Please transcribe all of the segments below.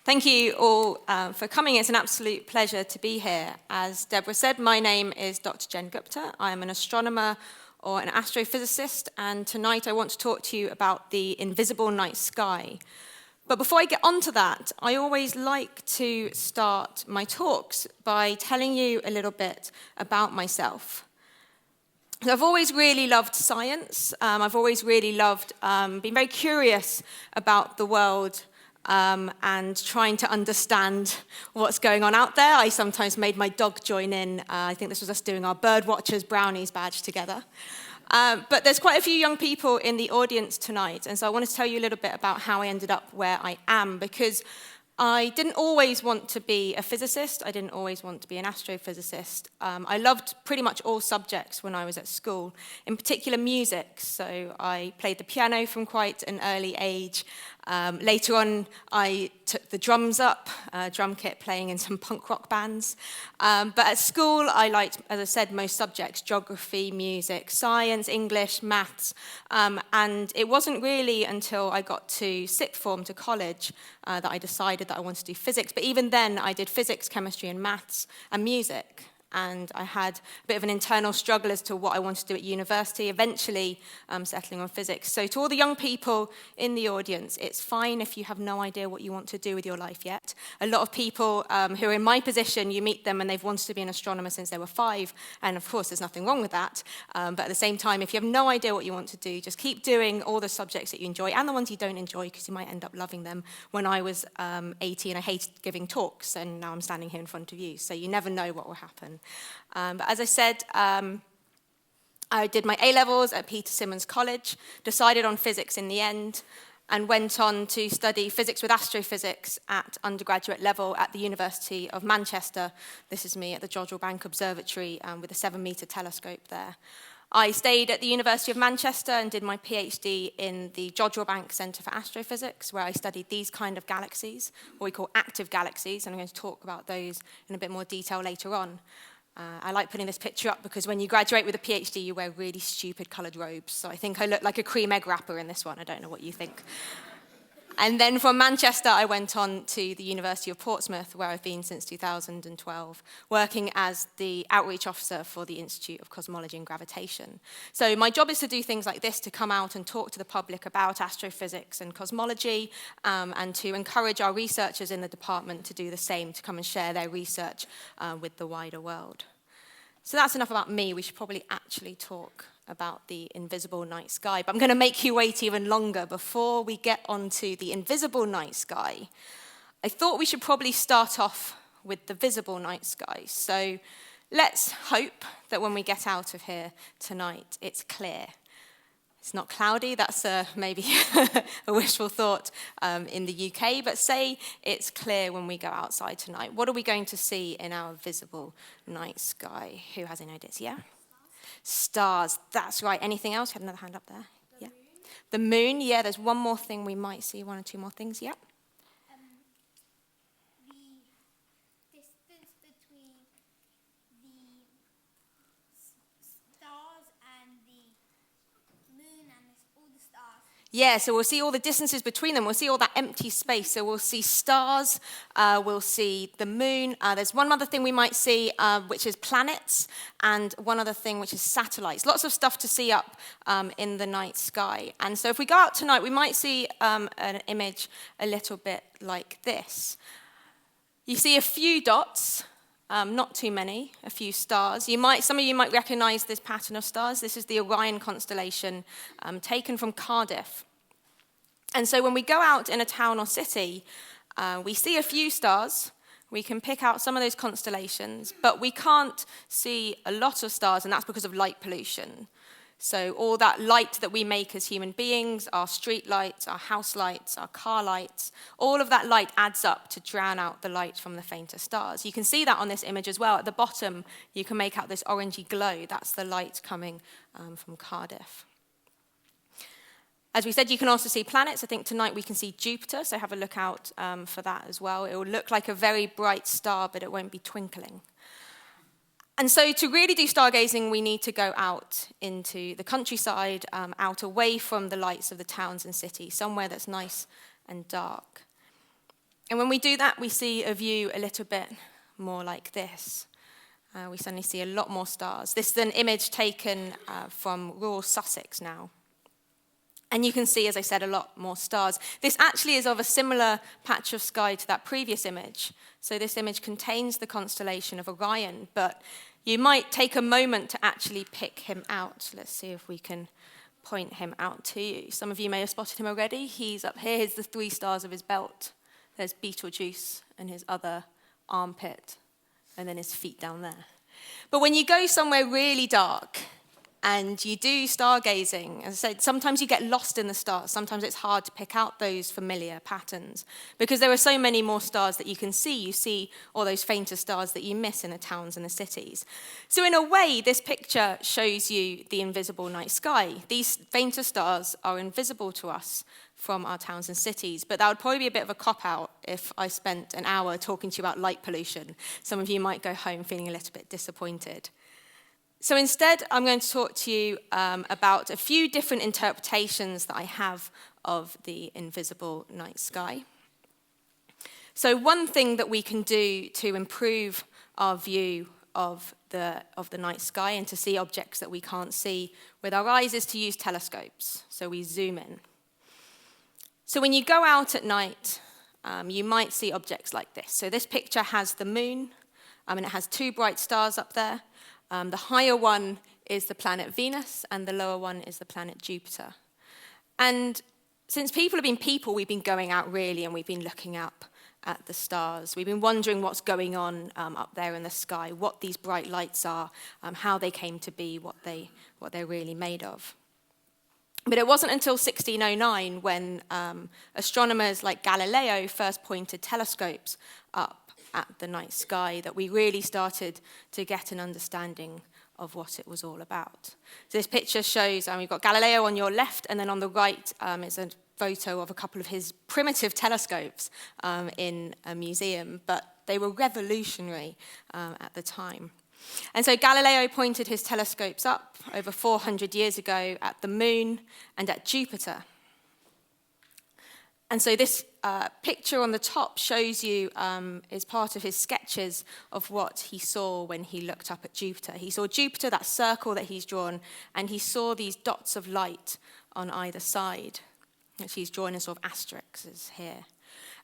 Thank you all for coming. It's an absolute pleasure to be here. As Deborah said, my name is Dr. Jen Gupta. I am an astronomer or an astrophysicist, and tonight I want to talk to you about the invisible night sky. But before I get onto that, I always like to start my talks by telling you a little bit about myself. I've always really loved science. I've always really loved being very curious about the world and trying to understand what's going on out there. I sometimes made my dog join in. I think this was us doing our Bird Watchers Brownies badge together. But there's quite a few young people in the audience tonight, and so I want to tell you a little bit about how I ended up where I am, because I didn't always want to be a physicist. I didn't always want to be an astrophysicist. I loved pretty much all subjects when I was at school, in particular music. So I played the piano from quite an early age. Later on, I took the drums up, drum kit, playing in some punk rock bands. But at school, I liked, as I said, most subjects: geography, music, science, English, maths. And it wasn't really until I got to sixth form, to college, that I decided that I wanted to do physics. But even then, I did physics, chemistry, and maths, and music. And I had a bit of an internal struggle as to what I wanted to do at university, eventually settling on physics. So to all the young people in the audience, it's fine if you have no idea what you want to do with your life yet. A lot of people who are in my position, you meet them and they've wanted to be an astronomer since they were 5, and of course there's nothing wrong with that. But at the same time, if you have no idea what you want to do, just keep doing all the subjects that you enjoy and the ones you don't enjoy, because you might end up loving them. When I was 18, I hated giving talks, and now I'm standing here in front of you, so you never know what will happen. But as I said, I did my A-levels at Peter Simmons College, decided on physics in the end, and went on to study physics with astrophysics at undergraduate level at the University of Manchester. This is me at the Jodrell Bank Observatory with a 7-metre telescope there. I stayed at the University of Manchester and did my PhD in the Jodrell Bank Centre for Astrophysics, where I studied these kind of galaxies, what we call active galaxies, and I'm going to talk about those in a bit more detail later on. I like putting this picture up because when you graduate with a PhD, you wear really stupid coloured robes. So I think I look like a cream egg wrapper in this one. I don't know what you think. And then from Manchester, I went on to the University of Portsmouth, where I've been since 2012, working as the outreach officer for the Institute of Cosmology and Gravitation. So my job is to do things like this, to come out and talk to the public about astrophysics and cosmology, and to encourage our researchers in the department to do the same, to come and share their research with the wider world. So that's enough about me. We should probably actually talk about the invisible night sky. But I'm going to make you wait even longer before we get onto the invisible night sky. I thought we should probably start off with the visible night sky. So let's hope that when we get out of here tonight, it's clear. It's not cloudy. That's maybe a wishful thought in the UK. But say it's clear when we go outside tonight. What are we going to see in our visible night sky? Who has any ideas? Yeah? Stars, that's right. Anything else? You had another hand up there. Yeah. The moon, yeah, there's one more thing we might see, 1 or 2 more things, yeah. The distance between the stars and the moon and all the stars. Yeah, so we'll see all the distances between them. We'll see all that empty space. So we'll see stars, we'll see the moon. There's one other thing we might see, which is planets, and one other thing, which is satellites. Lots of stuff to see up in the night sky. And so if we go out tonight, we might see an image a little bit like this. You see a few dots, not too many, a few stars. Some of you might recognize this pattern of stars. This is the Orion constellation taken from Cardiff. And so when we go out in a town or city, we see a few stars. We can pick out some of those constellations, but we can't see a lot of stars, and that's because of light pollution. So all that light that we make as human beings, our street lights, our house lights, our car lights, all of that light adds up to drown out the light from the fainter stars. You can see that on this image as well. At the bottom, you can make out this orangey glow. That's the light coming from Cardiff. As we said, you can also see planets. I think tonight we can see Jupiter, so have a look out for that as well. It will look like a very bright star, but it won't be twinkling. And so to really do stargazing, we need to go out into the countryside, out away from the lights of the towns and cities, somewhere that's nice and dark. And when we do that, we see a view a little bit more like this. We suddenly see a lot more stars. This is an image taken from rural Sussex now. And you can see, as I said, a lot more stars. This actually is of a similar patch of sky to that previous image. So this image contains the constellation of Orion, but you might take a moment to actually pick him out. Let's see if we can point him out to you. Some of you may have spotted him already. He's up here. Here's the 3 stars of his belt. There's Betelgeuse and his other armpit, and then his feet down there. But when you go somewhere really dark, and you do stargazing, as I said, sometimes you get lost in the stars. Sometimes it's hard to pick out those familiar patterns because there are so many more stars that you can see. You see all those fainter stars that you miss in the towns and the cities. So in a way, this picture shows you the invisible night sky. These fainter stars are invisible to us from our towns and cities, but that would probably be a bit of a cop-out if I spent an hour talking to you about light pollution. Some of you might go home feeling a little bit disappointed. So instead, I'm going to talk to you about a few different interpretations that I have of the invisible night sky. So one thing that we can do to improve our view of the night sky and to see objects that we can't see with our eyes is to use telescopes. So we zoom in. So when you go out at night, you might see objects like this. So this picture has the moon, and it has 2 bright stars up there. The higher one is the planet Venus, and the lower one is the planet Jupiter. And since people have been people, we've been going out really, and we've been looking up at the stars. We've been wondering what's going on up there in the sky, what these bright lights are, how they came to be, what they're really made of. But it wasn't until 1609 when astronomers like Galileo first pointed telescopes up at the night sky that we really started to get an understanding of what it was all about. So this picture shows, we've got Galileo on your left, and then on the right is a photo of a couple of his primitive telescopes in a museum, but they were revolutionary at the time. And so Galileo pointed his telescopes up over 400 years ago at the moon and at Jupiter. And so this picture on the top shows you is part of his sketches of what he saw when he looked up at Jupiter. He saw Jupiter, that circle that he's drawn, and he saw these dots of light on either side, which he's drawn in sort of asterisks here.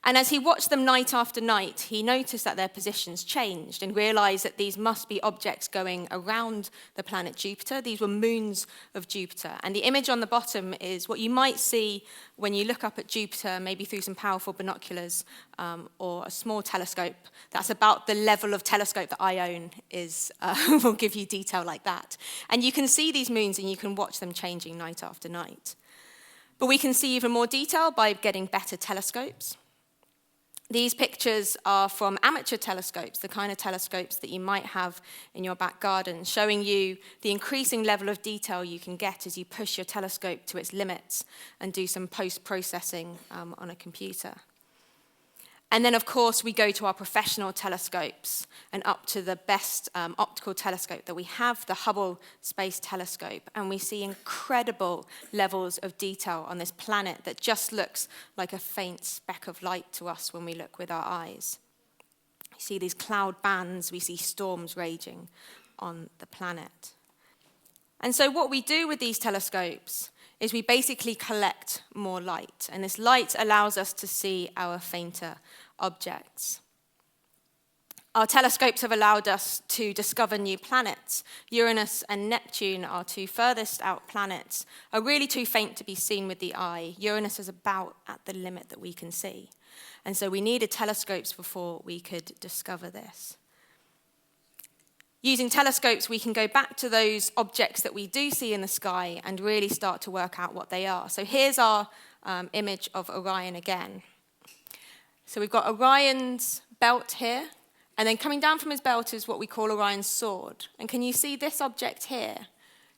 And as he watched them night after night, he noticed that their positions changed and realized that these must be objects going around the planet Jupiter. These were moons of Jupiter. And the image on the bottom is what you might see when you look up at Jupiter, maybe through some powerful binoculars or a small telescope. That's about the level of telescope that I own will give you detail like that. And you can see these moons and you can watch them changing night after night. But we can see even more detail by getting better telescopes. These pictures are from amateur telescopes, the kind of telescopes that you might have in your back garden, showing you the increasing level of detail you can get as you push your telescope to its limits and do some post-processing on a computer. And then, of course, we go to our professional telescopes and up to the best optical telescope that we have, the Hubble Space Telescope. And we see incredible levels of detail on this planet that just looks like a faint speck of light to us when we look with our eyes. We see these cloud bands, we see storms raging on the planet. And so what we do with these telescopes is we basically collect more light, and this light allows us to see our fainter objects. Our telescopes have allowed us to discover new planets. Uranus and Neptune, our 2 furthest out planets, are really too faint to be seen with the eye. Uranus is about at the limit that we can see. And so we needed telescopes before we could discover this. Using telescopes, we can go back to those objects that we do see in the sky and really start to work out what they are. So here's our image of Orion again. So we've got Orion's belt here, and then coming down from his belt is what we call Orion's Sword. And can you see this object here?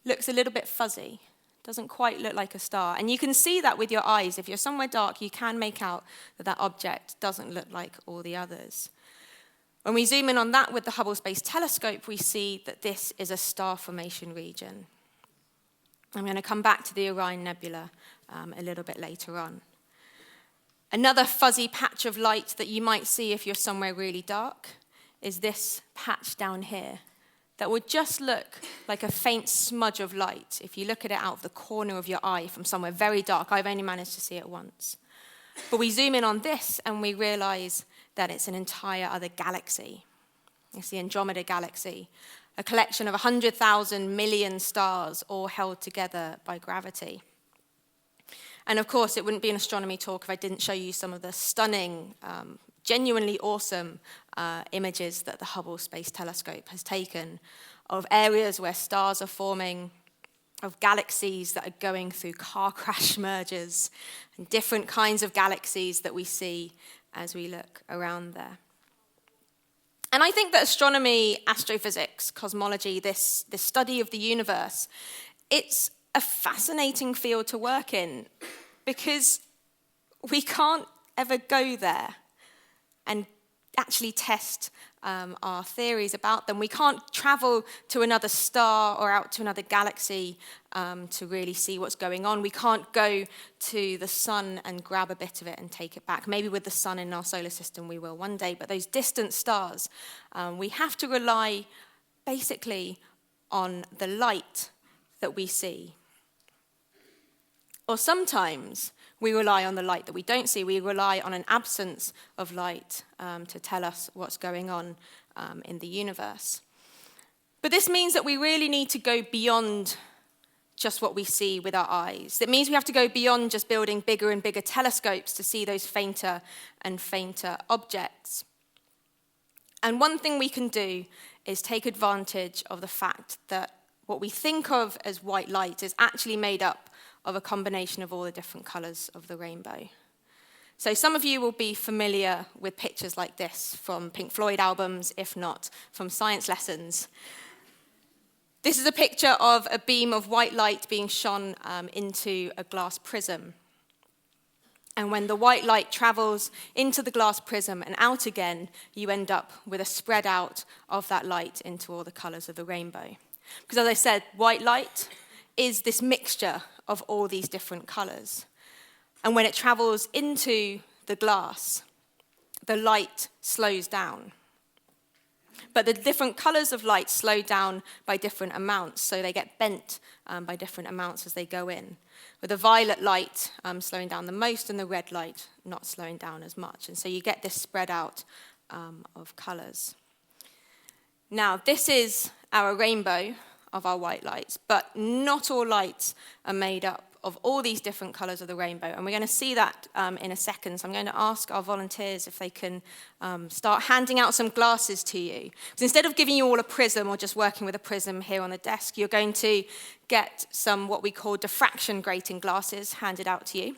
Looks a little bit fuzzy, Doesn't quite look like a star. And you can see that with your eyes. If you're somewhere dark, you can make out that that object doesn't look like all the others. When we zoom in on that with the Hubble Space Telescope, we see that this is a star formation region. I'm going to come back to the Orion Nebula a little bit later on. Another fuzzy patch of light that you might see if you're somewhere really dark is this patch down here that would just look like a faint smudge of light if you look at it out of the corner of your eye from somewhere very dark. I've only managed to see it once. But we zoom in on this and we realize that it's an entire other galaxy. It's the Andromeda Galaxy, a collection of 100,000 million stars all held together by gravity. And of course, it wouldn't be an astronomy talk if I didn't show you some of the stunning, genuinely awesome images that the Hubble Space Telescope has taken of areas where stars are forming, of galaxies that are going through car crash mergers, and different kinds of galaxies that we see as we look around there. And I think that astronomy, astrophysics, cosmology, this study of the universe, it's a fascinating field to work in because we can't ever go there and actually test our theories about them. We can't travel to another star or out to another galaxy to really see what's going on. We can't go to the sun and grab a bit of it and take it back. Maybe with the sun in our solar system we will one day, but those distant stars, we have to rely basically on the light that we see. Or sometimes we rely on the light that we don't see. We rely on an absence of light to tell us what's going on in the universe. But this means that we really need to go beyond just what we see with our eyes. It means we have to go beyond just building bigger and bigger telescopes to see those fainter and fainter objects. And one thing we can do is take advantage of the fact that what we think of as white light is actually made up of a combination of all the different colours of the rainbow. So some of you will be familiar with pictures like this from Pink Floyd albums, if not from science lessons. This is a picture of a beam of white light being shone into a glass prism. And when the white light travels into the glass prism and out again, you end up with a spread out of that light into all the colours of the rainbow. Because as I said, white light is this mixture of all these different colours. And when it travels into the glass, the light slows down. But the different colours of light slow down by different amounts, so they get bent by different amounts as they go in, with the violet light slowing down the most and the red light not slowing down as much. And so you get this spread out of colours. Now, this is our rainbow of our white lights, but not all lights are made up of all these different colours of the rainbow, and we're going to see that in a second. So I'm going to ask our volunteers if they can start handing out some glasses to you. So instead of giving you all a prism or just working with a prism here on the desk, you're going to get some what we call diffraction grating glasses handed out to you.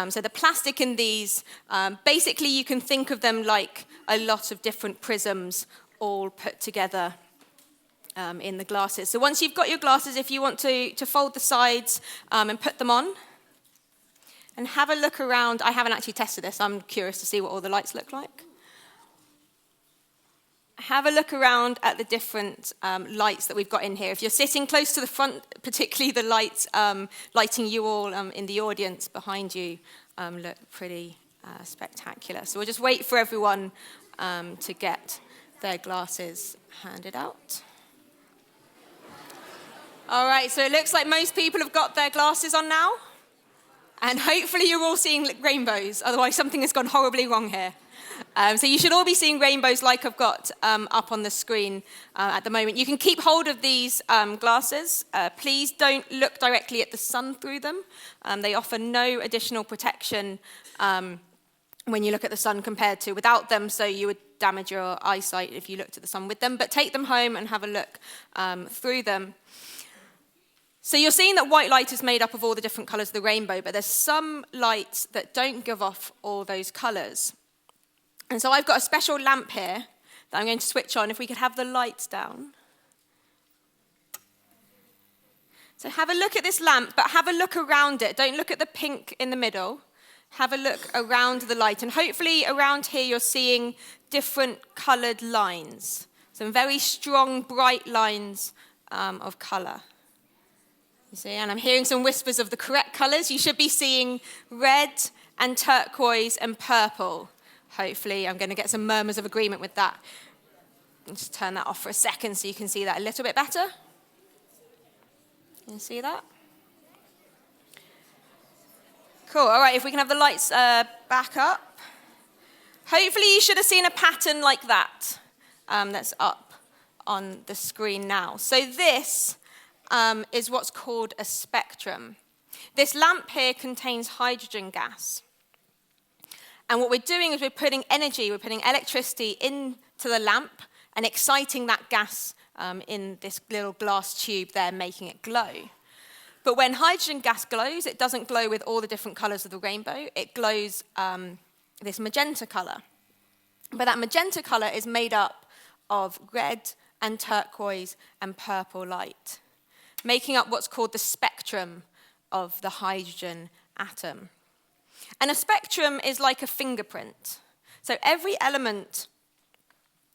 So the plastic in these, basically you can think of them like a lot of different prisms all put together in the glasses. So once you've got your glasses, if you want to fold the sides and put them on, and have a look around. I haven't actually tested this. I'm curious to see what all the lights look like. Have a look around at the different lights that we've got in here. If you're sitting close to the front, particularly the lights lighting you all in the audience behind you look pretty spectacular. So we'll just wait for everyone to get their glasses handed out. All right, so it looks like most people have got their glasses on now. And hopefully you're all seeing rainbows, otherwise something has gone horribly wrong here. So you should all be seeing rainbows like I've got up on the screen at the moment. You can keep hold of these glasses. Please don't look directly at the sun through them. They offer no additional protection when you look at the sun compared to without them, so you would damage your eyesight if you looked at the sun with them. But take them home and have a look through them. So you're seeing that white light is made up of all the different colours of the rainbow, but there's some lights that don't give off all those colours. And so I've got a special lamp here that I'm going to switch on. If we could have the lights down. So have a look at this lamp, but have a look around it. Don't look at the pink in the middle. Have a look around the light. And hopefully around here you're seeing different coloured lines. Some very strong, bright lines of colour. You see, and I'm hearing some whispers of the correct colours. You should be seeing red and turquoise and purple. Hopefully I'm going to get some murmurs of agreement with that. I'll just turn that off for a second so you can see that a little bit better. Can you see that? Cool. All right, if we can have the lights back up. Hopefully you should have seen a pattern like that that's up on the screen now. So this is what's called a spectrum. This lamp here contains hydrogen gas. And what we're doing is we're putting energy, we're putting electricity into the lamp and exciting that gas in this little glass tube there, making it glow. But when hydrogen gas glows, it doesn't glow with all the different colours of the rainbow. It glows this magenta colour. But that magenta colour is made up of red and turquoise and purple light, making up what's called the spectrum of the hydrogen atom. And a spectrum is like a fingerprint. So every element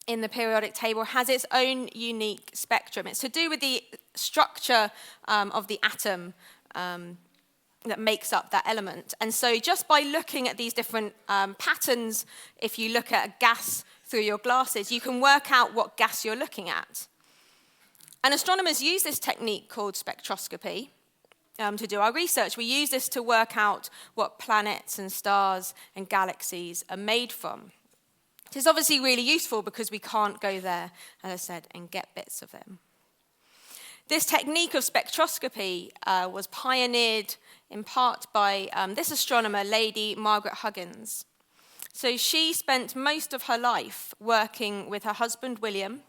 in the periodic table has its own unique spectrum. It's to do with the structure of the atom that makes up that element. And so just by looking at these different patterns, if you look at a gas through your glasses, you can work out what gas you're looking at. And astronomers use this technique called spectroscopy to do our research. We use this to work out what planets and stars and galaxies are made from. It is obviously really useful because we can't go there, as I said, and get bits of them. This technique of spectroscopy was pioneered in part by this astronomer, Lady Margaret Huggins. So she spent most of her life working with her husband, William.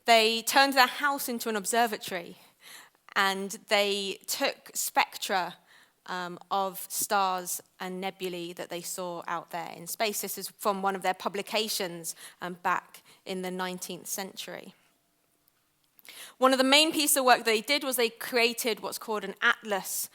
They turned their house into an observatory, and they took spectra of stars and nebulae that they saw out there in space. This is from one of their publications back in the 19th century. One of the main pieces of work they did was they created what's called an atlas.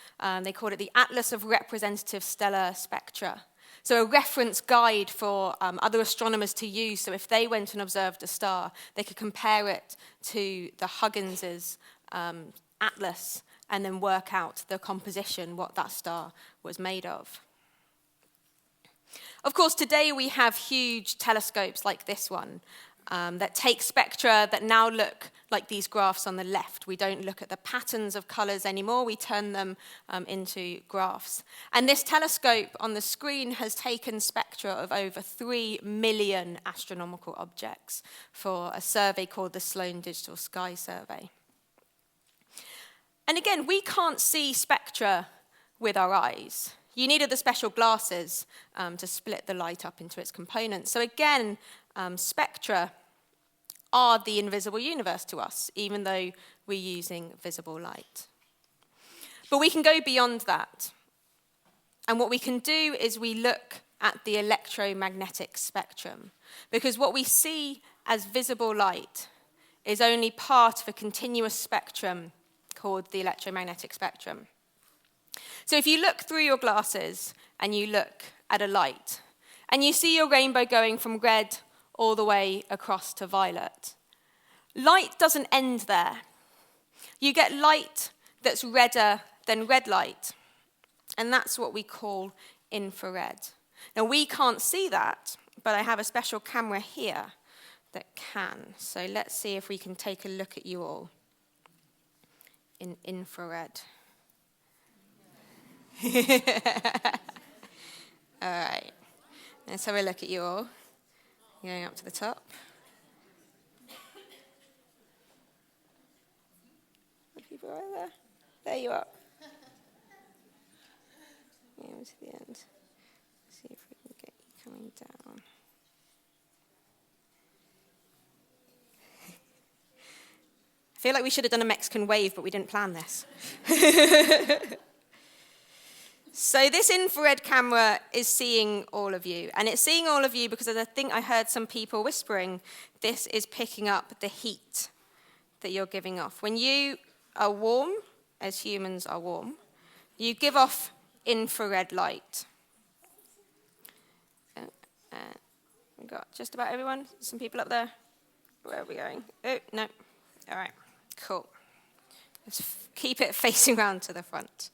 They called it the Atlas of Representative Stellar Spectra. So a reference guide for other astronomers to use. So if they went and observed a star, they could compare it to the Huggins's atlas and then work out the composition, what that star was made of. Of course, today we have huge telescopes like this one that take spectra that now look like these graphs on the left. We don't look at the patterns of colours anymore, we turn them into graphs. And this telescope on the screen has taken spectra of over 3 million astronomical objects for a survey called the Sloan Digital Sky Survey. And again, we can't see spectra with our eyes. You needed the special glasses to split the light up into its components. So again, spectra are the invisible universe to us, even though we're using visible light. But we can go beyond that. And what we can do is we look at the electromagnetic spectrum, because what we see as visible light is only part of a continuous spectrum called the electromagnetic spectrum. So if you look through your glasses and you look at a light, and you see your rainbow going from red all the way across to violet, light doesn't end there. You get light that's redder than red light, and that's what we call infrared. Now, we can't see that, but I have a special camera here that can. So let's see if we can take a look at you all in infrared. All right, let's have a look at you all. Going up to the top. The people right there. There you are. Yeah, to the end. See if we can get you coming down. I feel like we should have done a Mexican wave, but we didn't plan this. So this infrared camera is seeing all of you. And it's seeing all of you because I think I heard some people whispering, this is picking up the heat that you're giving off. When you are warm, as humans are warm, you give off infrared light. We've got just about everyone. Some people up there. Where are we going? Oh, no. All right, cool. Let's keep it facing round to the front.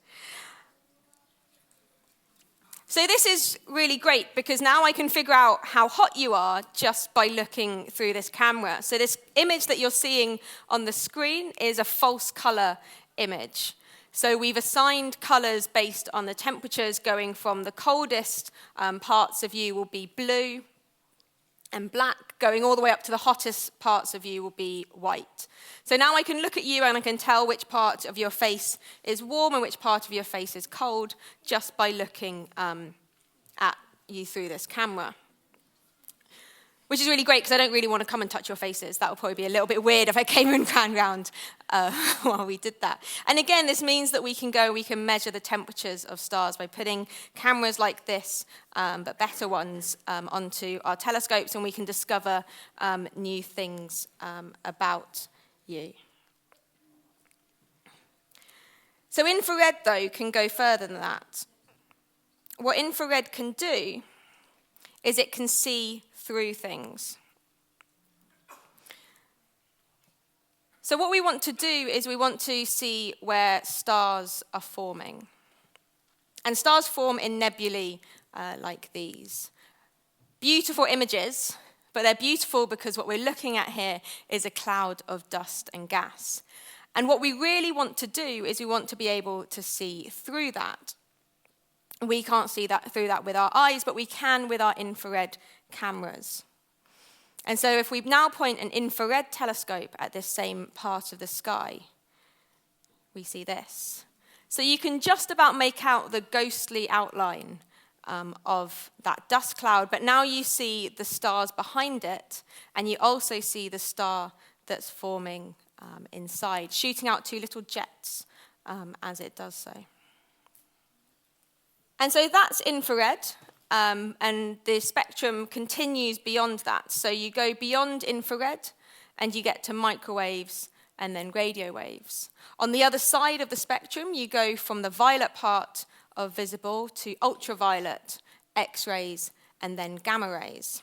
So this is really great because now I can figure out how hot you are just by looking through this camera. So this image that you're seeing on the screen is a false color image. So we've assigned colors based on the temperatures going from the coldest parts of you will be blue and black, going all the way up to the hottest parts of you will be white. So now I can look at you and I can tell which part of your face is warm and which part of your face is cold just by looking at you through this camera. Which is really great because I don't really want to come and touch your faces. That would probably be a little bit weird if I came and ran around while we did that. And again, this means that we can measure the temperatures of stars by putting cameras like this, but better ones, onto our telescopes, and we can discover new things about you. So infrared, though, can go further than that. What infrared can do is it can see through things. So what we want to do is we want to see where stars are forming. And stars form in nebulae like these. Beautiful images, but they're beautiful because what we're looking at here is a cloud of dust and gas. And what we really want to do is we want to be able to see through that. We can't see that through that with our eyes, but we can with our infrared cameras. And so if we now point an infrared telescope at this same part of the sky, we see this. So you can just about make out the ghostly outline of that dust cloud, but now you see the stars behind it, and you also see the star that's forming inside, shooting out two little jets as it does so. And so that's infrared, and the spectrum continues beyond that. So you go beyond infrared, and you get to microwaves and then radio waves. On the other side of the spectrum, you go from the violet part of visible to ultraviolet, X-rays, and then gamma rays.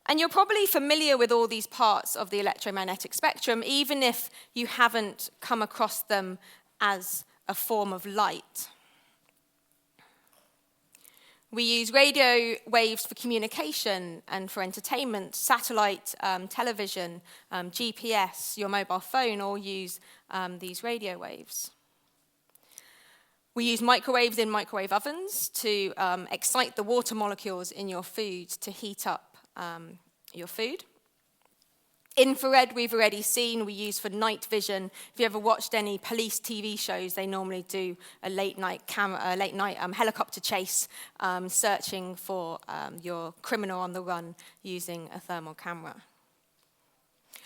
And you're probably familiar with all these parts of the electromagnetic spectrum, even if you haven't come across them as a form of light. We use radio waves for communication and for entertainment. Satellite television, GPS, your mobile phone all use these radio waves. We use microwaves in microwave ovens to excite the water molecules in your food to heat up your food. Infrared, we've already seen, we use for night vision. If you ever watched any police TV shows, they normally do a late night helicopter chase, searching for your criminal on the run using a thermal camera.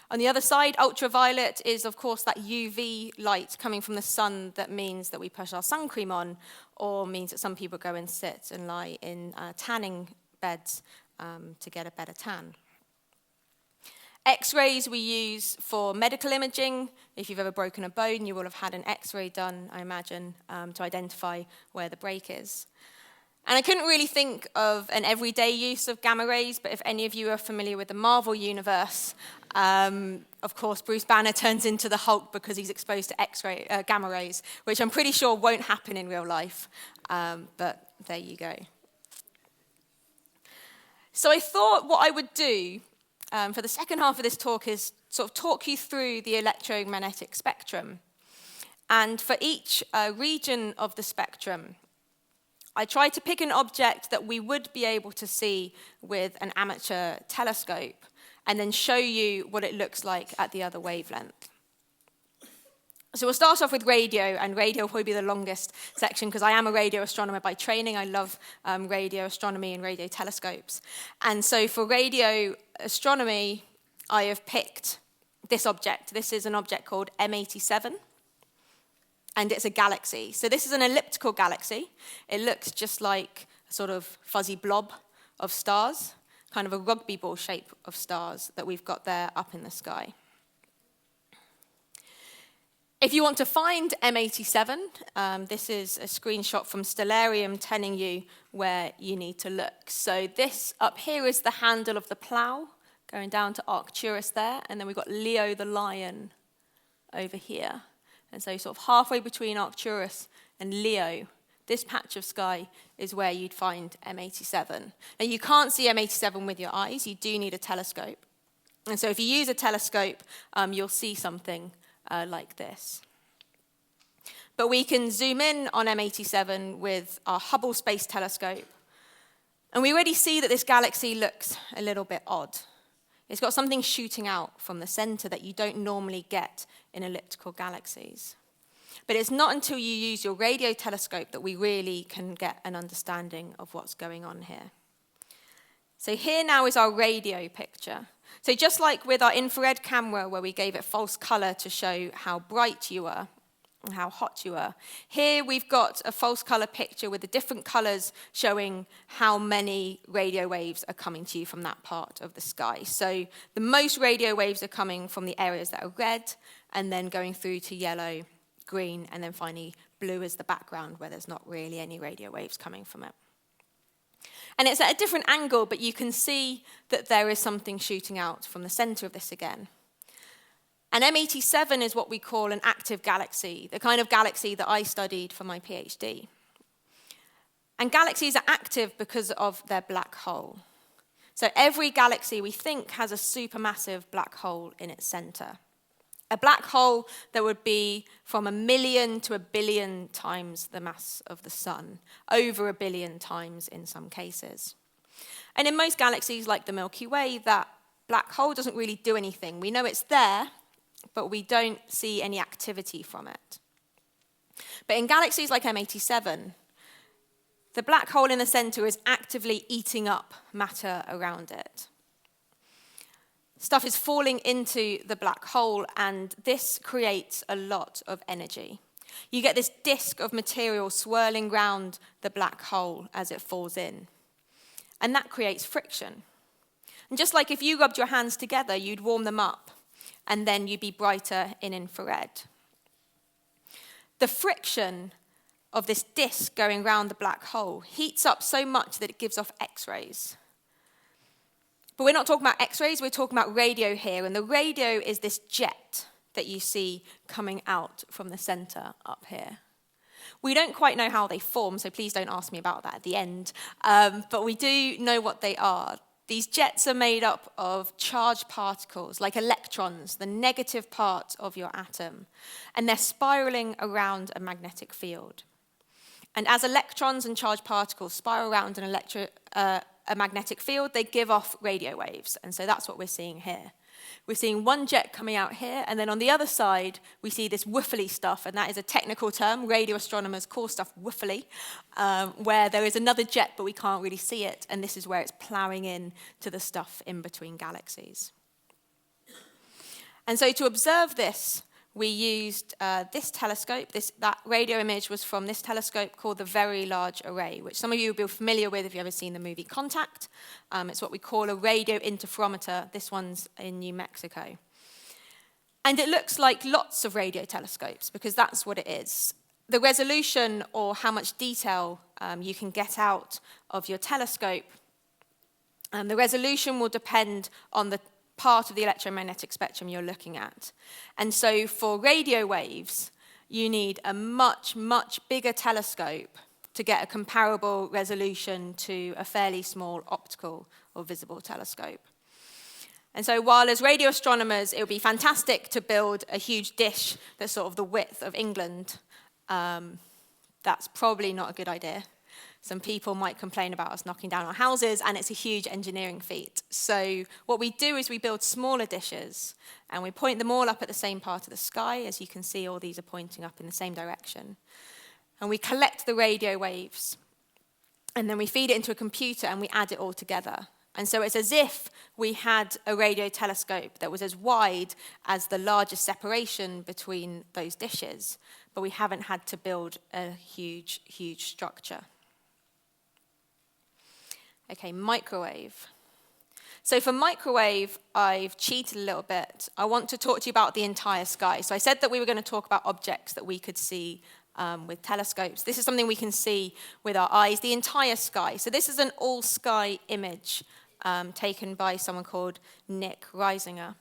On the other side, ultraviolet is, of course, that UV light coming from the sun that means that we push our sun cream on, or means that some people go and sit and lie in tanning beds to get a better tan. X-rays we use for medical imaging. If you've ever broken a bone, you will have had an X-ray done, I imagine, to identify where the break is. And I couldn't really think of an everyday use of gamma rays, but if any of you are familiar with the Marvel universe, of course, Bruce Banner turns into the Hulk because he's exposed to gamma rays, which I'm pretty sure won't happen in real life, but there you go. So I thought what I would do for the second half of this talk is sort of talk you through the electromagnetic spectrum. And for each region of the spectrum, I tried to pick an object that we would be able to see with an amateur telescope and then show you what it looks like at the other wavelength. So we'll start off with radio, and radio will probably be the longest section because I am a radio astronomer by training. I love radio astronomy and radio telescopes. And so for radio astronomy, I have picked this object. This is an object called M87, and it's a galaxy. So this is an elliptical galaxy. It looks just like a sort of fuzzy blob of stars, kind of a rugby ball shape of stars that we've got there up in the sky. If you want to find M87, this is a screenshot from Stellarium telling you where you need to look. So this up here is the handle of the plough, going down to Arcturus there, and then we've got Leo the lion over here. And so sort of halfway between Arcturus and Leo, this patch of sky is where you'd find M87. Now you can't see M87 with your eyes, you do need a telescope. And so if you use a telescope, you'll see something like this. But we can zoom in on M87 with our Hubble Space Telescope, and we already see that this galaxy looks a little bit odd. It's got something shooting out from the center that you don't normally get in elliptical galaxies. But it's not until you use your radio telescope that we really can get an understanding of what's going on here. So here now is our radio picture. So just like with our infrared camera where we gave it false color to show how bright you were and how hot you were, here we've got a false color picture with the different colors showing how many radio waves are coming to you from that part of the sky. So the most radio waves are coming from the areas that are red, and then going through to yellow, green, and then finally blue as the background where there's not really any radio waves coming from it. And it's at a different angle, but you can see that there is something shooting out from the center of this again. And M87 is what we call an active galaxy, the kind of galaxy that I studied for my PhD. And galaxies are active because of their black hole. So every galaxy, we think, has a supermassive black hole in its center. A black hole that would be from 1 million to 1 billion times the mass of the sun, over 1 billion times in some cases. And in most galaxies, like the Milky Way, that black hole doesn't really do anything. We know it's there, but we don't see any activity from it. But in galaxies like M87, the black hole in the center is actively eating up matter around it. Stuff is falling into the black hole, and this creates a lot of energy. You get this disk of material swirling round the black hole as it falls in, and that creates friction. And just like if you rubbed your hands together, you'd warm them up, and then you'd be brighter in infrared. The friction of this disk going round the black hole heats up so much that it gives off X-rays. But we're not talking about X-rays, we're talking about radio here, and the radio is this jet that you see coming out from the center up here. We don't quite know how they form, so please don't ask me about that at the end, but we do know what they are. These jets are made up of charged particles, like electrons, the negative part of your atom, and they're spiraling around a magnetic field. And as electrons and charged particles spiral around a magnetic field, they give off radio waves, and so that's what we're seeing here. We're seeing one jet coming out here, and then on the other side, we see this woofly stuff, and that is a technical term. Radio astronomers call stuff woofly, where there is another jet, but we can't really see it, and this is where it's ploughing in to the stuff in between galaxies. And so to observe this, we used this telescope. That radio image was from this telescope called the Very Large Array, which some of you will be familiar with if you've ever seen the movie Contact. It's what we call a radio interferometer. This one's in New Mexico. And it looks like lots of radio telescopes, because that's what it is. The resolution, or how much detail you can get out of your telescope, the resolution will depend on the part of the electromagnetic spectrum you're looking at. And so for radio waves, you need a much, much bigger telescope to get a comparable resolution to a fairly small optical or visible telescope. And so while as radio astronomers, it would be fantastic to build a huge dish that's sort of the width of England, that's probably not a good idea. Some people might complain about us knocking down our houses, and it's a huge engineering feat. So what we do is we build smaller dishes, and we point them all up at the same part of the sky. As you can see, all these are pointing up in the same direction. And we collect the radio waves, and then we feed it into a computer, and we add it all together. And so it's as if we had a radio telescope that was as wide as the largest separation between those dishes, but we haven't had to build a huge, huge structure. Okay, microwave. So for microwave, I've cheated a little bit. I want to talk to you about the entire sky. So I said that we were going to talk about objects that we could see with telescopes. This is something we can see with our eyes, the entire sky. So this is an all-sky image taken by someone called Nick Reisinger.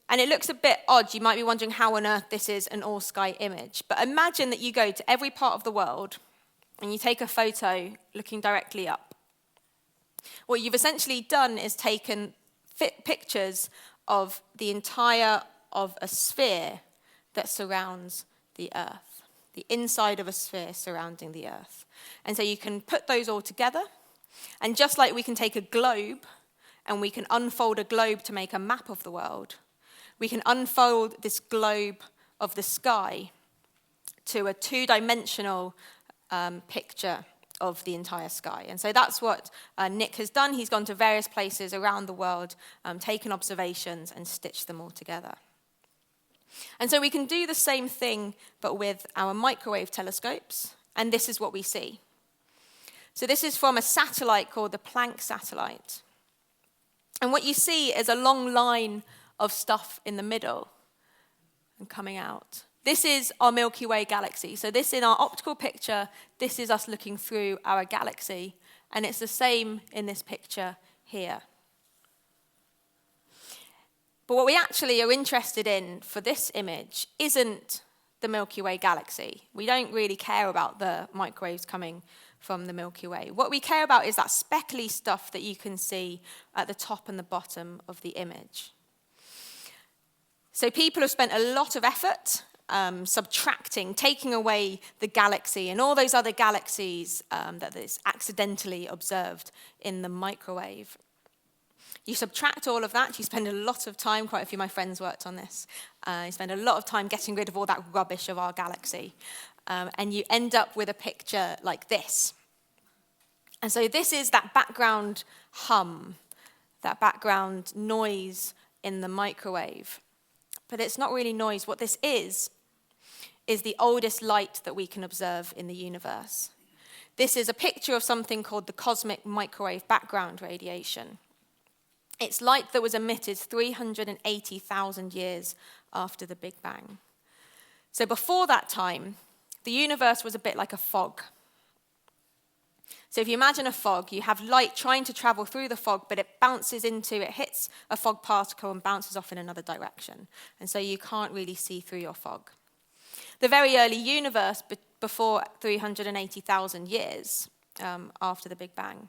And it looks a bit odd. You might be wondering how on earth this is an all-sky image. But imagine that you go to every part of the world and you take a photo looking directly up. What you've essentially done is taken pictures of the entire of a sphere that surrounds the Earth, the inside of a sphere surrounding the Earth. And so you can put those all together, and just like we can take a globe and we can unfold a globe to make a map of the world, we can unfold this globe of the sky to a two-dimensional picture of the entire sky. And so that's what Nick has done. He's gone to various places around the world, taken observations, and stitched them all together. And so we can do the same thing, but with our microwave telescopes, and this is what we see. So this is from a satellite called the Planck satellite. And what you see is a long line of stuff in the middle and coming out. This is our Milky Way galaxy. So this in our optical picture, this is us looking through our galaxy, and it's the same in this picture here. But what we actually are interested in for this image isn't the Milky Way galaxy. We don't really care about the microwaves coming from the Milky Way. What we care about is that speckly stuff that you can see at the top and the bottom of the image. So people have spent a lot of effort subtracting, taking away the galaxy and all those other galaxies that is accidentally observed in the microwave. You subtract all of that, you spend a lot of time, quite a few of my friends worked on this, you spend a lot of time getting rid of all that rubbish of our galaxy, and you end up with a picture like this. And so this is that background hum, that background noise in the microwave. But it's not really noise. What this is the oldest light that we can observe in the universe. This is a picture of something called the cosmic microwave background radiation. It's light that was emitted 380,000 years after the Big Bang. So before that time, the universe was a bit like a fog. So if you imagine a fog, you have light trying to travel through the fog, but it hits a fog particle and bounces off in another direction. And so you can't really see through your fog. The very early universe, before 380,000 years after the Big Bang,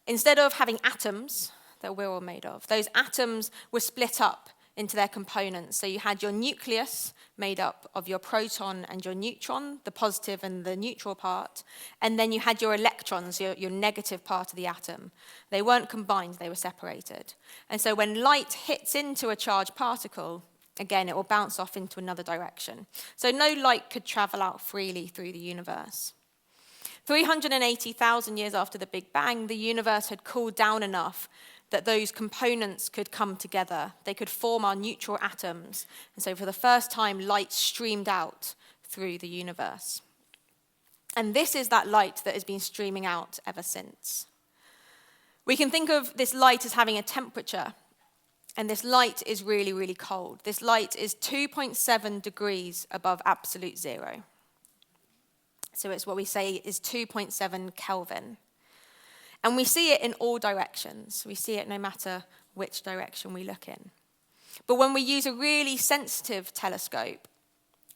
instead of having atoms that we're all made of, those atoms were split up into their components. So you had your nucleus made up of your proton and your neutron, the positive and the neutral part, and then you had your electrons, your negative part of the atom. They weren't combined, they were separated. And so when light hits into a charged particle, again, it will bounce off into another direction. So no light could travel out freely through the universe. 380,000 years after the Big Bang, the universe had cooled down enough that those components could come together. They could form our neutral atoms. And so for the first time, light streamed out through the universe. And this is that light that has been streaming out ever since. We can think of this light as having a temperature, and this light is really, really cold. This light is 2.7 degrees above absolute zero. So it's what we say is 2.7 Kelvin. And we see it in all directions. We see it no matter which direction we look in. But when we use a really sensitive telescope,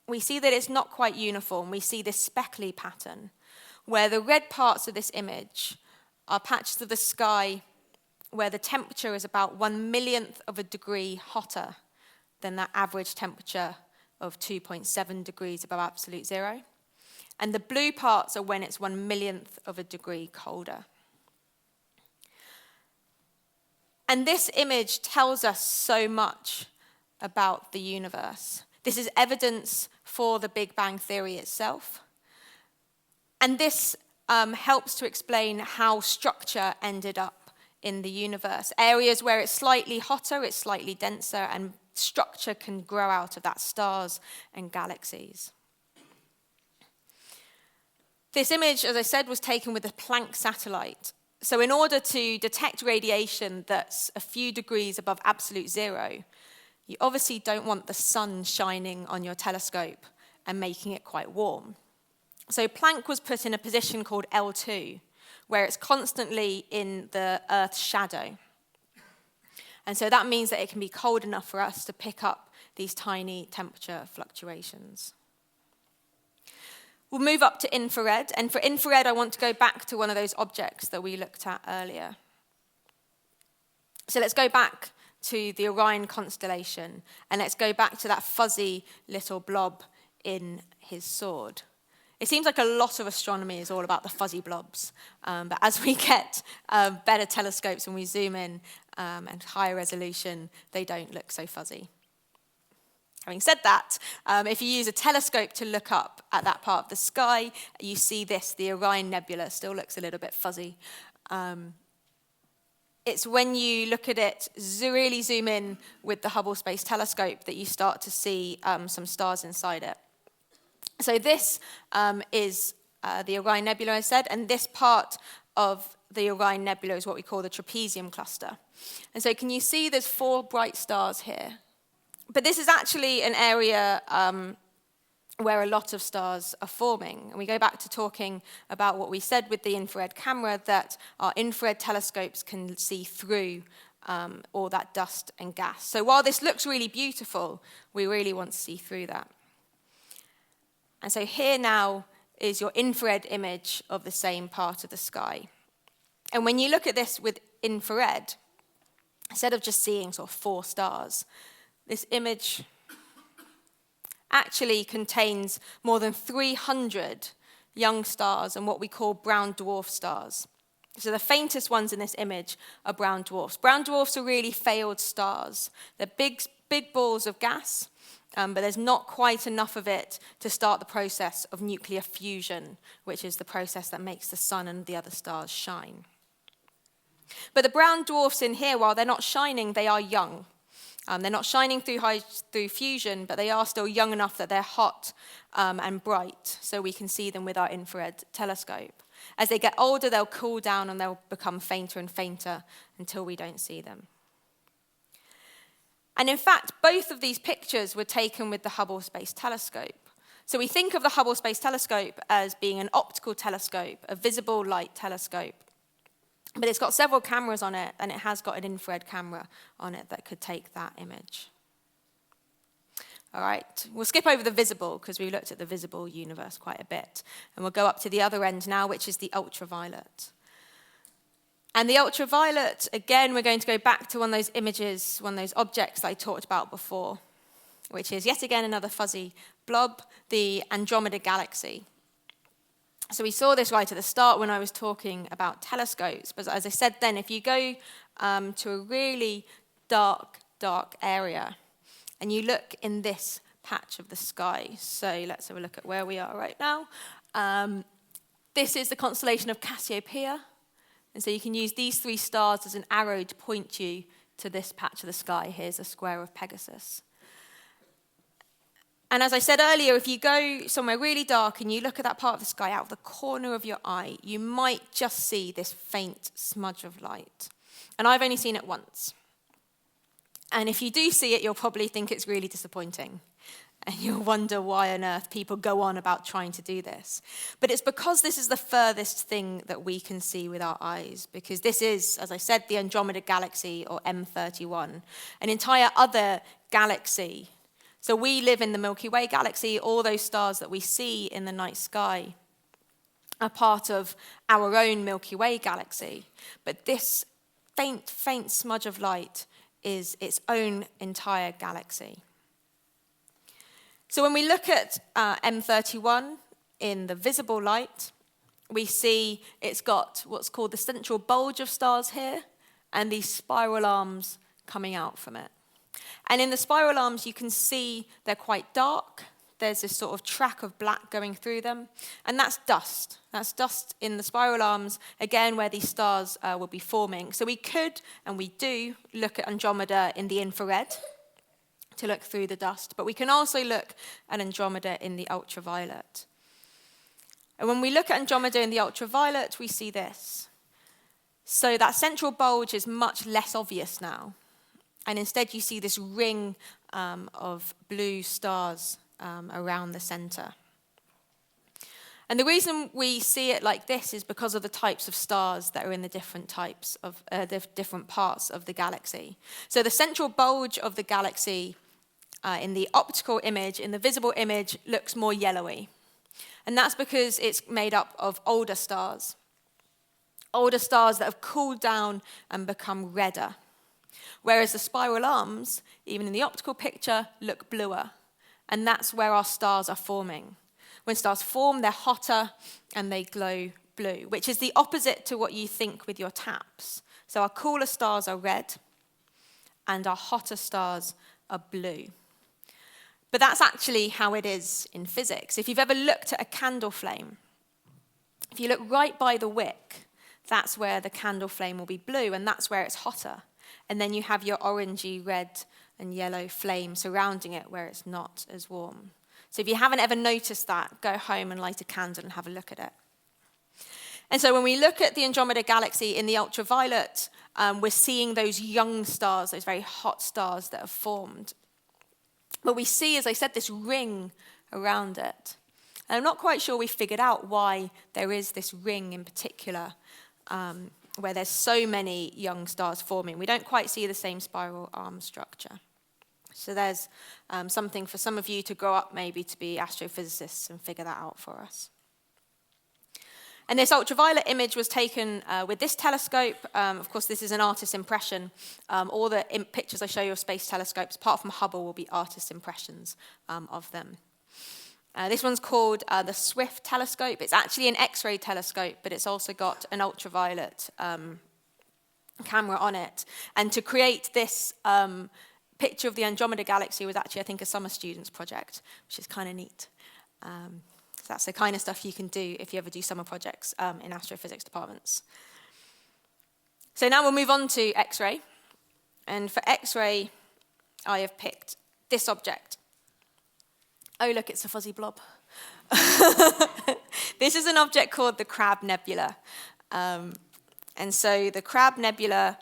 we see that it's not quite uniform. We see this speckly pattern, where the red parts of this image are patches of the sky where the temperature is about 1/1,000,000th of a degree hotter than that average temperature of 2.7 degrees above absolute zero. And the blue parts are when it's 1/1,000,000th of a degree colder. And this image tells us so much about the universe. This is evidence for the Big Bang Theory itself. And this helps to explain how structure ended up in the universe. Areas where it's slightly hotter, it's slightly denser, and structure can grow out of that, stars and galaxies. This image, as I said, was taken with the Planck satellite. So in order to detect radiation that's a few degrees above absolute zero, you obviously don't want the sun shining on your telescope and making it quite warm. So Planck was put in a position called L2, where it's constantly in the Earth's shadow. And so that means that it can be cold enough for us to pick up these tiny temperature fluctuations. We'll move up to infrared, and for infrared I want to go back to one of those objects that we looked at earlier. So let's go back to the Orion constellation, and let's go back to that fuzzy little blob in his sword. It seems like a lot of astronomy is all about the fuzzy blobs, but as we get better telescopes and we zoom in and higher resolution, they don't look so fuzzy. Having said that, if you use a telescope to look up at that part of the sky, you see this, the Orion Nebula still looks a little bit fuzzy. It's when you look at it, really zoom in with the Hubble Space Telescope that you start to see some stars inside it. So this is the Orion Nebula, I said, and this part of the Orion Nebula is what we call the trapezium cluster. And so can you see there's 4 bright stars here? But this is actually an area where a lot of stars are forming. And we go back to talking about what we said with the infrared camera, that our infrared telescopes can see through all that dust and gas. So while this looks really beautiful, we really want to see through that. And so here now is your infrared image of the same part of the sky. And when you look at this with infrared, instead of just seeing sort of 4 stars, this image actually contains more than 300 young stars and what we call brown dwarf stars. So the faintest ones in this image are brown dwarfs. Brown dwarfs are really failed stars. They're big balls of gas, but there's not quite enough of it to start the process of nuclear fusion, which is the process that makes the sun and the other stars shine. But the brown dwarfs in here, while they're not shining, they are young. They're not shining through fusion, but they are still young enough that they're hot and bright, so we can see them with our infrared telescope. As they get older, they'll cool down and they'll become fainter and fainter until we don't see them. And in fact, both of these pictures were taken with the Hubble Space Telescope. So we think of the Hubble Space Telescope as being an optical telescope, a visible light telescope. But it's got several cameras on it, and it has got an infrared camera on it that could take that image. All right, we'll skip over the visible, because we looked at the visible universe quite a bit. And we'll go up to the other end now, which is the ultraviolet. And the ultraviolet, again, we're going to go back to one of those images, one of those objects that I talked about before, which is yet again another fuzzy blob, the Andromeda Galaxy. So we saw this right at the start when I was talking about telescopes. But as I said then, if you go to a really dark area and you look in this patch of the sky, so let's have a look at where we are right now. This is the constellation of Cassiopeia. And so you can use these 3 stars as an arrow to point you to this patch of the sky. Here's a square of Pegasus. And as I said earlier, if you go somewhere really dark and you look at that part of the sky out of the corner of your eye, you might just see this faint smudge of light. And I've only seen it once. And if you do see it, you'll probably think it's really disappointing. And you'll wonder why on earth people go on about trying to do this. But it's because this is the furthest thing that we can see with our eyes. Because this is, as I said, the Andromeda Galaxy, or M31, an entire other galaxy. So we live in the Milky Way galaxy. All those stars that we see in the night sky are part of our own Milky Way galaxy. But this faint smudge of light is its own entire galaxy. So when we look at M31 in the visible light, we see it's got what's called the central bulge of stars here, and these spiral arms coming out from it. And in the spiral arms, you can see they're quite dark. There's this sort of track of black going through them. And that's dust. That's dust in the spiral arms, again, where these stars will be forming. So we could, and we do, look at Andromeda in the infrared to look through the dust. But we can also look at Andromeda in the ultraviolet. And when we look at Andromeda in the ultraviolet, we see this. So that central bulge is much less obvious now. And instead you see this ring of blue stars around the center. And the reason we see it like this is because of the types of stars that are in the different types of the different parts of the galaxy. So the central bulge of the galaxy in the optical image, in the visible image, looks more yellowy. And that's because it's made up of older stars that have cooled down and become redder. Whereas the spiral arms, even in the optical picture, look bluer. And that's where our stars are forming. When stars form, they're hotter and they glow blue, which is the opposite to what you think with your taps. So our cooler stars are red and our hotter stars are blue. But that's actually how it is in physics. If you've ever looked at a candle flame, if you look right by the wick, that's where the candle flame will be blue, and that's where it's hotter. And then you have your orangey, red, and yellow flame surrounding it where it's not as warm. So if you haven't ever noticed that, go home and light a candle and have a look at it. And so when we look at the Andromeda Galaxy in the ultraviolet, we're seeing those young stars, those very hot stars that have formed. But we see, as I said, this ring around it. And I'm not quite sure we figured out why there is this ring in particular, where there's so many young stars forming. We don't quite see the same spiral arm structure. So there's something for some of you to grow up maybe to be astrophysicists and figure that out for us. And this ultraviolet image was taken with this telescope. Of course, this is an artist's impression. All the pictures I show you of space telescopes, apart from Hubble, will be artist's impressions of them. This one's called the Swift telescope. It's actually an Xray telescope, but it's also got an ultraviolet camera on it. And to create this picture of the Andromeda Galaxy was actually, I think, a summer student's project, which is kind of neat. So that's the kind of stuff you can do if you ever do summer projects in astrophysics departments. So now we'll move on to Xray. And for Xray, I have picked this object. Oh, look, it's a fuzzy blob. This is an object called the Crab Nebula. And so the Crab Nebula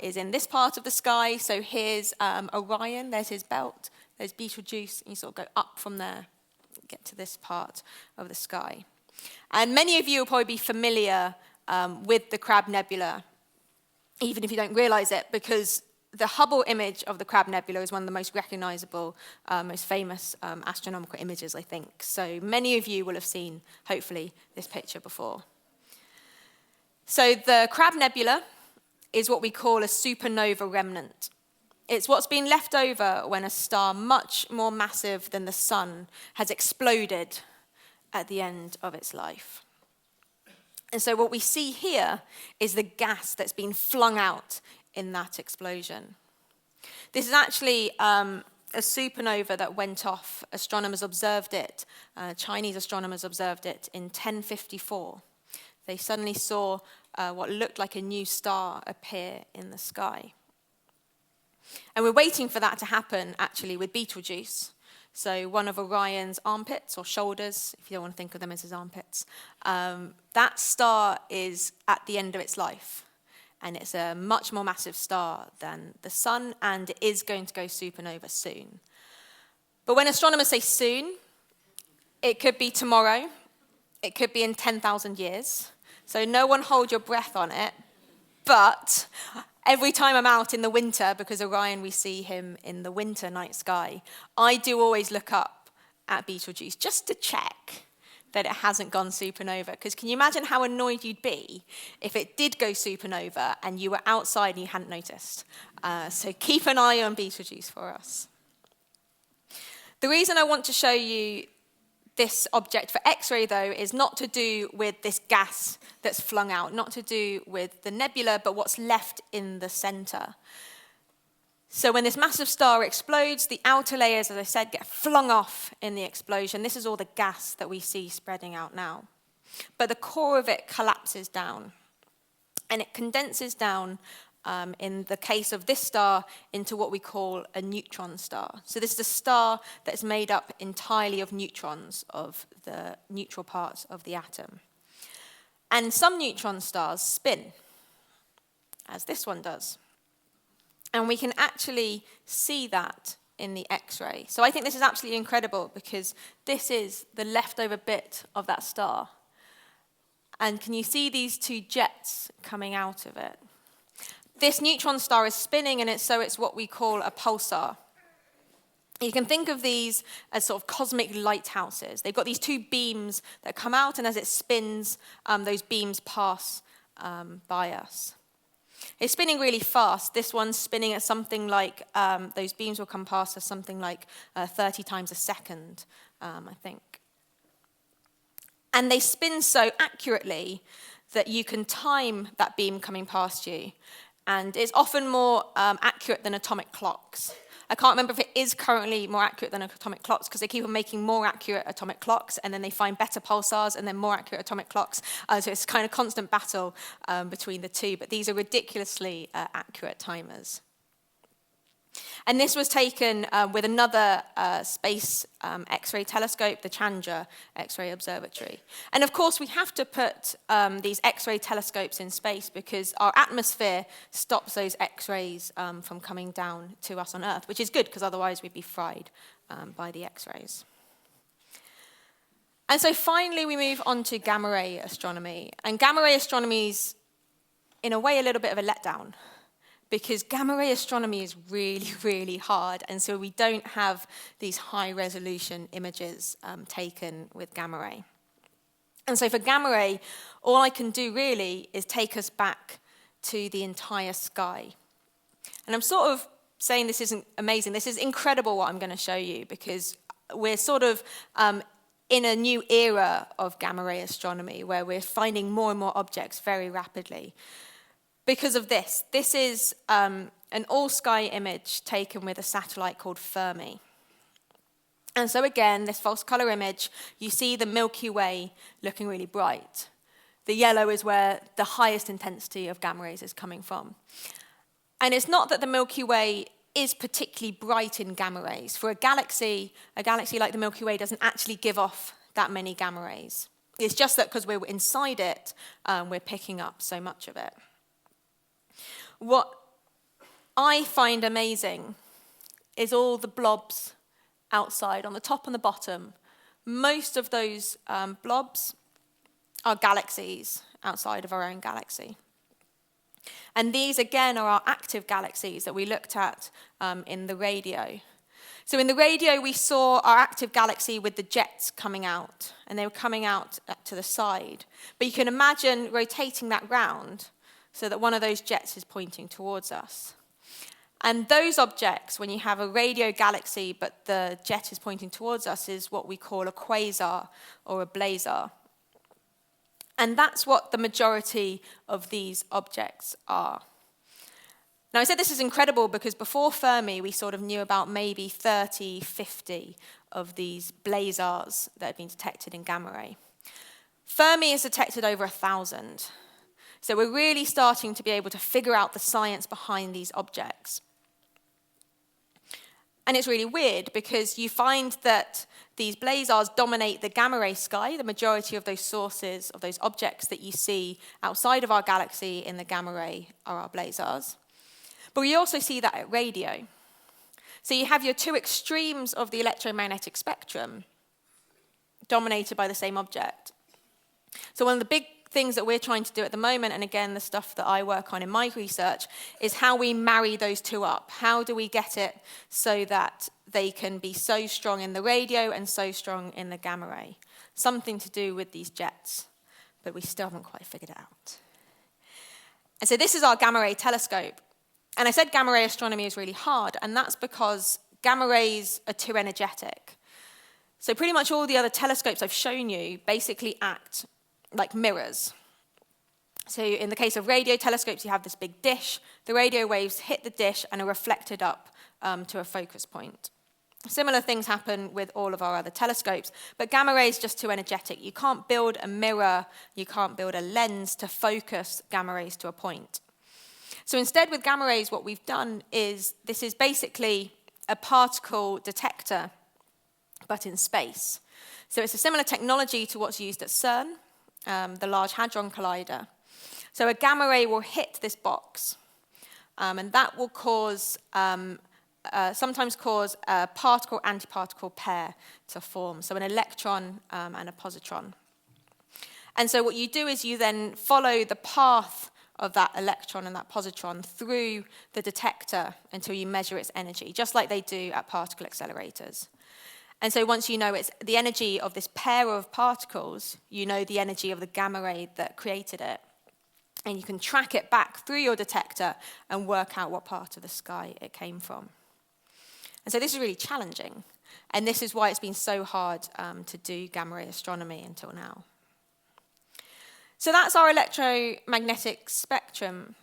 is in this part of the sky. So here's Orion, there's his belt, there's Betelgeuse, and you sort of go up from there, get to this part of the sky. And many of you will probably be familiar with the Crab Nebula, even if you don't realize it, because the Hubble image of the Crab Nebula is one of the most recognizable, most famous astronomical images, I think. So many of you will have seen, hopefully, this picture before. So the Crab Nebula is what we call a supernova remnant. It's what's been left over when a star much more massive than the sun has exploded at the end of its life. And so what we see here is the gas that's been flung out in that explosion. This is actually a supernova that went off. Astronomers observed it. Chinese astronomers observed it in 1054. They suddenly saw what looked like a new star appear in the sky. And we're waiting for that to happen, actually, with Betelgeuse. So one of Orion's armpits, or shoulders, if you don't want to think of them as his armpits, that star is at the end of its life. And it's a much more massive star than the sun, and it is going to go supernova soon. But when astronomers say soon, it could be tomorrow, it could be in 10,000 years. So no one hold your breath on it. But every time I'm out in the winter, because Orion, we see him in the winter night sky, I do always look up at Betelgeuse just to check that it hasn't gone supernova. Because can you imagine how annoyed you'd be if it did go supernova and you were outside and you hadn't noticed? So keep an eye on Betelgeuse for us. The reason I want to show you this object for Xray, though, is not to do with this gas that's flung out, not to do with the nebula, but what's left in the center. So when this massive star explodes, the outer layers, as I said, get flung off in the explosion. This is all the gas that we see spreading out now. But the core of it collapses down, and it condenses down, in the case of this star, into what we call a neutron star. So this is a star that's made up entirely of neutrons, of the neutral parts of the atom. And some neutron stars spin. as this one does. And we can actually see that in the X-ray. So I think this is absolutely incredible because this is the leftover bit of that star. And can you see these two jets coming out of it? This neutron star is spinning, and so it's what we call a pulsar. You can think of these as sort of cosmic lighthouses. They've got these two beams that come out, and as it spins, those beams pass by us. It's spinning really fast. This one's spinning at something like, those beams will come past us something like 30 times a second, I think. And they spin so accurately that you can time that beam coming past you. And it's often more accurate than atomic clocks. I can't remember if it is currently more accurate than atomic clocks because they keep on making more accurate atomic clocks, and then they find better pulsars and then more accurate atomic clocks. So it's kind of constant battle between the two, but these are ridiculously accurate timers. And this was taken with another space X-ray telescope, the Chandra X-ray Observatory. And of course, we have to put these X-ray telescopes in space because our atmosphere stops those X-rays from coming down to us on Earth, which is good because otherwise we'd be fried by the X-rays. And so finally, we move on to gamma-ray astronomy. And gamma-ray astronomy is, in a way, a little bit of a letdown, because gamma-ray astronomy is really, really hard, and so we don't have these high-resolution images taken with gamma-ray. And so for gamma-ray, all I can do really is take us back to the entire sky. And I'm sort of saying this isn't amazing. This is incredible what I'm going to show you, because we're sort of in a new era of gamma-ray astronomy where we're finding more and more objects very rapidly. Because of this. This is an all-sky image taken with a satellite called Fermi. And so again, this false color image, you see the Milky Way looking really bright. The yellow is where the highest intensity of gamma rays is coming from. And it's not that the Milky Way is particularly bright in gamma rays. For a galaxy like the Milky Way doesn't actually give off that many gamma rays. It's just that because we're inside it, we're picking up so much of it. What I find amazing is all the blobs outside, on the top and the bottom. Most of those blobs are galaxies outside of our own galaxy. And these, again, are our active galaxies that we looked at in the radio. So in the radio, we saw our active galaxy with the jets coming out, and they were coming out to the side. But you can imagine rotating that round so that one of those jets is pointing towards us. And those objects, when you have a radio galaxy but the jet is pointing towards us, is what we call a quasar or a blazar. And that's what the majority of these objects are. Now, I said this is incredible because before Fermi, we sort of knew about maybe 30, 50 of these blazars that had been detected in gamma ray. Fermi has detected over 1,000. So we're really starting to be able to figure out the science behind these objects. And it's really weird because you find that these blazars dominate the gamma ray sky. The majority of those sources, of those objects that you see outside of our galaxy in the gamma ray are our blazars. But we also see that at radio. So you have your two extremes of the electromagnetic spectrum dominated by the same object. So one of the big things that we're trying to do at the moment, and again, the stuff that I work on in my research, is how we marry those two up. How do we get it so that they can be so strong in the radio and so strong in the gamma ray? Something to do with these jets, but we still haven't quite figured it out. And so this is our gamma ray telescope. And I said gamma ray astronomy is really hard, and that's because gamma rays are too energetic. So pretty much all the other telescopes I've shown you basically act like mirrors. So in the case of radio telescopes, you have this big dish. The radio waves hit the dish and are reflected up to a focus point. Similar things happen with all of our other telescopes, but gamma ray is just too energetic. You can't build a mirror, you can't build a lens to focus gamma rays to a point. So instead with gamma rays, what we've done is, this is basically a particle detector, but in space. So it's a similar technology to what's used at CERN, the Large Hadron Collider. So a gamma ray will hit this box, and that will sometimes cause a particle-antiparticle pair to form, so an electron and a positron. And so what you do is you then follow the path of that electron and that positron through the detector until you measure its energy, just like they do at particle accelerators. And so once you know it's the energy of this pair of particles, you know the energy of the gamma ray that created it. And you can track it back through your detector and work out what part of the sky it came from. And so this is really challenging. And this is why it's been so hard to do gamma ray astronomy until now. So that's our electromagnetic spectrum.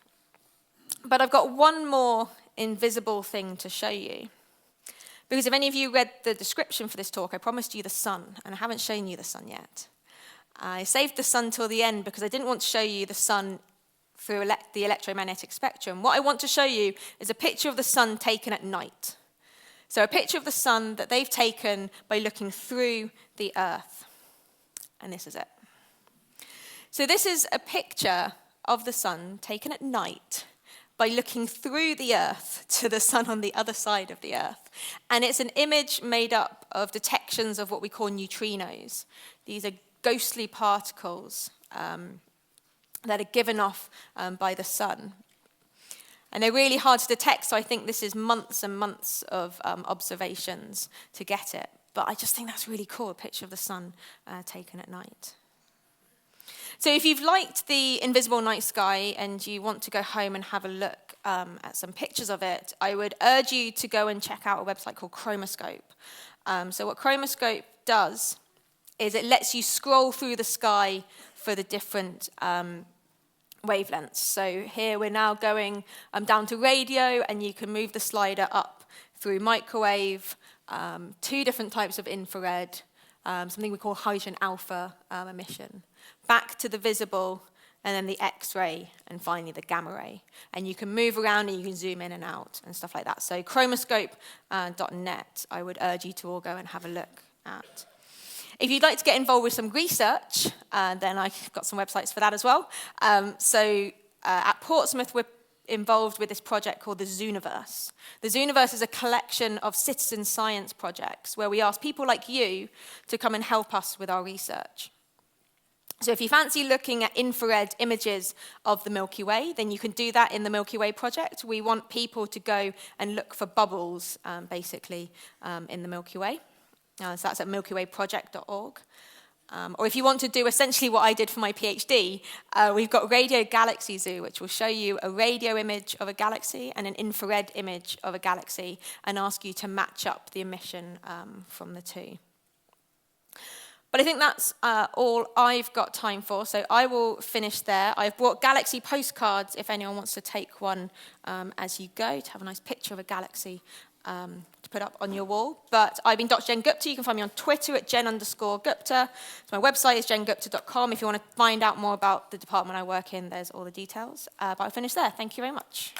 But I've got one more invisible thing to show you. Because if any of you read the description for this talk, I promised you the sun, and I haven't shown you the sun yet. I saved the sun till the end because I didn't want to show you the sun through the electromagnetic spectrum. What I want to show you is a picture of the sun taken at night. So a picture of the sun that they've taken by looking through the Earth. And this is it. So this is a picture of the sun taken at night by looking through the Earth to the sun on the other side of the Earth. And it's an image made up of detections of what we call neutrinos. These are ghostly particles that are given off by the sun. And they're really hard to detect, so I think this is months and months of observations to get it. But I just think that's really cool, a picture of the sun taken at night. So if you've liked the invisible night sky and you want to go home and have a look at some pictures of it, I would urge you to go and check out a website called Chromoscope. So what Chromoscope does is it lets you scroll through the sky for the different wavelengths. So here we're now going down to radio, and you can move the slider up through microwave, 2 different types of infrared, something we call hydrogen alpha emission, back to the visible, and then the Xray, and finally the gamma ray. And you can move around and you can zoom in and out and stuff like that. So chromoscope.net, I would urge you to all go and have a look at. If you'd like to get involved with some research, then I've got some websites for that as well. At Portsmouth, we're involved with this project called the Zooniverse. The Zooniverse is a collection of citizen science projects where we ask people like you to come and help us with our research. So if you fancy looking at infrared images of the Milky Way, then you can do that in the Milky Way project. We want people to go and look for bubbles, basically, in the Milky Way. So that's at milkywayproject.org. Or if you want to do essentially what I did for my PhD, we've got Radio Galaxy Zoo, which will show you a radio image of a galaxy and an infrared image of a galaxy and ask you to match up the emission from the two. But I think that's all I've got time for, so I will finish there. I've brought galaxy postcards if anyone wants to take one as you go, to have a nice picture of a galaxy to put up on your wall. But I've been Dr. Jen Gupta. You can find me on Twitter at Jen_Gupta. So my website is jengupta.com. If you want to find out more about the department I work in, there's all the details. But I'll finish there. Thank you very much.